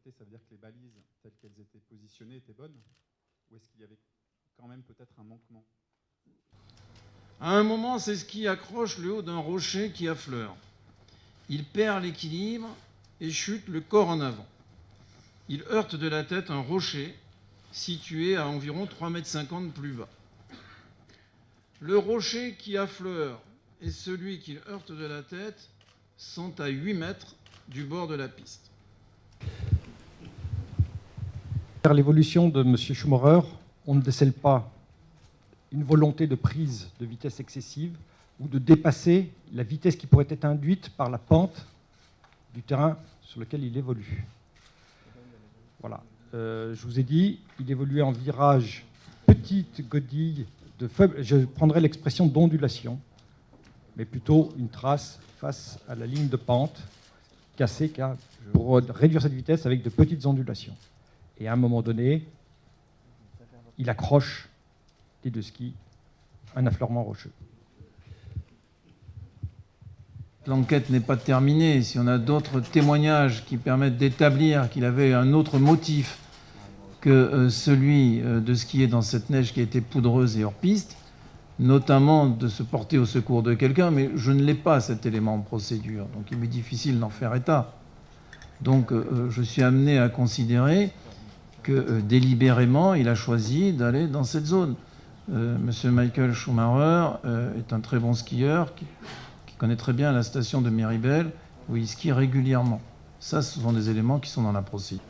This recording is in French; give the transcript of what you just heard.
respectées, ça veut dire que les balises telles qu'elles étaient positionnées étaient bonnes? Ou est-ce qu'il y avait quand même peut-être un manquement? À un moment, c'est ce qui accroche le haut d'un rocher qui affleure. Il perd l'équilibre et chute le corps en avant. Il heurte de la tête un rocher situé à environ 3,50 m plus bas. Le rocher qui affleure et celui qu'il heurte de la tête sont à 8 mètres du bord de la piste. Vers l'évolution de M. Schumacher, on ne décèle pas une volonté de prise de vitesse excessive ou de dépasser la vitesse qui pourrait être induite par la pente du terrain sur lequel il évolue. Voilà. Je vous ai dit, il évoluait en virage petite godille de faible, je prendrais l'expression d'ondulation, mais plutôt une trace face à la ligne de pente cassée pour réduire cette vitesse avec de petites ondulations. Et à un moment donné, il accroche des deux skis un affleurement rocheux. L'enquête n'est pas terminée. Si on a d'autres témoignages qui permettent d'établir qu'il avait un autre motif que celui de skier dans cette neige qui a été poudreuse et hors piste, notamment de se porter au secours de quelqu'un, mais je ne l'ai pas, cet élément en procédure, donc il m'est difficile d'en faire état. Donc je suis amené à considérer que délibérément, il a choisi d'aller dans cette zone. Monsieur Michael Schumacher est un très bon skieur qui connaît très bien la station de Miribel, où il skie régulièrement. Ça, ce sont des éléments qui sont dans la procédure.